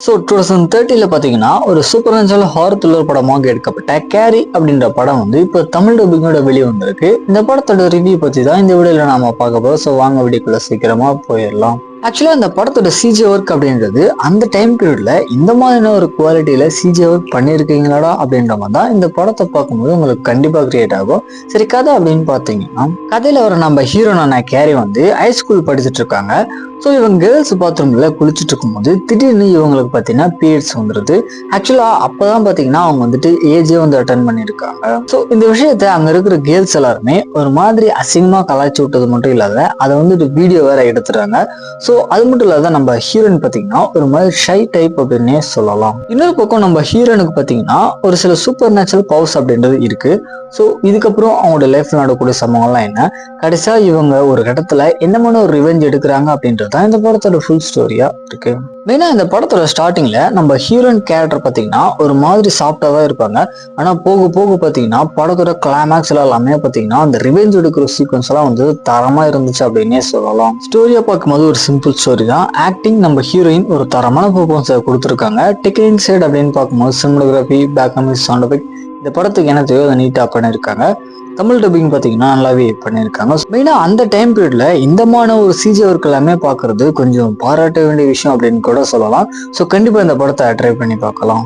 So 2013 பார்த்தீங்கன்னா ஒரு super natural horror thriller படமாக எடுக்கப்பட்ட கேரி அப்படின்ற படம் வந்து இப்போ தமிழ் டப்பிங்கோட வெளியே வந்திருக்கு. இந்த படத்தோட ரிவ்யூ பற்றி தான் இந்த வீடியோவில் நாம பார்க்க போகிறோம். ஸோ வாங்க வீடியோக்குள்ள சீக்கிரமா போயிடலாம். ஆக்சுவலா அந்த படத்தோட சிஜி ஒர்க் அப்படின்றது அந்த டைம் பீரியட்ல இந்த மாதிரியான ஒரு குவாலிட்டியில சிஜி ஒர்க் பண்ணியிருக்கீங்களாடா அப்படின்ற மாதிரி தான் இந்த படத்தை பார்க்கும்போது உங்களுக்கு கண்டிப்பா கிரியேட் ஆகும். சரி, கதை அப்படின்னு பார்த்தீங்கன்னா கதையில வர நம்ம ஹீரோனான கேரி வந்து ஹைஸ்கூல் படிச்சுட்டு இருக்காங்க. ஸோ இவங்க கேர்ள்ஸ் பாத்ரூம்ல குளிச்சுட்டு இருக்கும்போது திடீர்னு இவங்களுக்கு பார்த்தீங்கன்னா பீரியட்ஸ் வந்துருது. ஆக்சுவலா அப்பதான் பார்த்தீங்கன்னா அவங்க வந்துட்டு ஏஜே வந்து அட்டன் பண்ணியிருக்காங்க. ஸோ இந்த விஷயத்த அங்க இருக்கிற கேர்ள்ஸ் எல்லாருமே ஒரு மாதிரி அசிங்கமா கலாய்ச்சி விட்டது மட்டும் இல்லாத அதை வந்துட்டு வீடியோ வேற எடுத்துறாங்க. ஸோ அது மட்டும் இல்லாத நம்ம ஹீரோயின் பார்த்தீங்கன்னா ஒரு மாதிரி ஷை டைப் அப்படின்னே சொல்லலாம். இன்னொரு பக்கம் நம்ம ஹீரோனுக்கு பார்த்தீங்கன்னா ஒரு சில சூப்பர் நேச்சுரல் பவர்ஸ் அப்படின்றது இருக்கு. ஸோ இதுக்கப்புறம் அவங்களோட லைஃப்ல நடக்கக்கூடிய சம்பவம்லாம் என்ன, கடைசியா இவங்க ஒரு கட்டத்துல என்னமான ஒரு ரிவெஞ்ச் எடுக்கிறாங்க அப்படின்றதான் இந்த படத்தோட ஃபுல் ஸ்டோரியா இருக்கு. மெயினா இந்த படத்தோட ஸ்டார்டிங்ல நம்ம ஹீரோயின் கேரக்டர் பார்த்தீங்கன்னா ஒரு மாதிரி சாஃப்டா தான் இருப்பாங்க. ஆனா போக போக பார்த்தீங்கன்னா படத்தோட கிளைமேக்ஸ் எல்லாமே பார்த்தீங்கன்னா அந்த ரிவெஞ்ச் எடுக்கிற சீக்வன்ஸ் எல்லாம் வந்து தரமா இருந்துச்சு அப்படின்னே சொல்லலாம். ஸ்டோரியா பார்க்கும்போது ஒரு சிம்பிள் ஸ்டோரி தான். ஆக்டிங் நம்ம ஹீரோயின் ஒரு தரமான பெர்ஃபார்மன்ஸை கொடுத்துருக்காங்க. டெக்னிக் சைடு அப்படின்னு பார்க்கும்போது சினிமோகிராஃபி, பேக்ரவுண்ட் சவுண்ட் எஃபெக்ட், இந்த படத்துக்கு என்ன தேவையோ அதை நீட்டா பண்ணியிருக்காங்க. தமிழ் டப்பிங் பார்த்தீங்கன்னா நல்லாவே பண்ணியிருக்காங்க. மெயினா அந்த டைம் பீரியட்ல இந்தமான ஒரு சிஜி ஒர்க் எல்லாமே பார்க்கறது கொஞ்சம் பாராட்ட வேண்டிய விஷயம் அப்படின்னு கூட சொல்லலாம். ஸோ கண்டிப்பா இந்த படத்தை ட்ரை பண்ணி பார்க்கலாம்.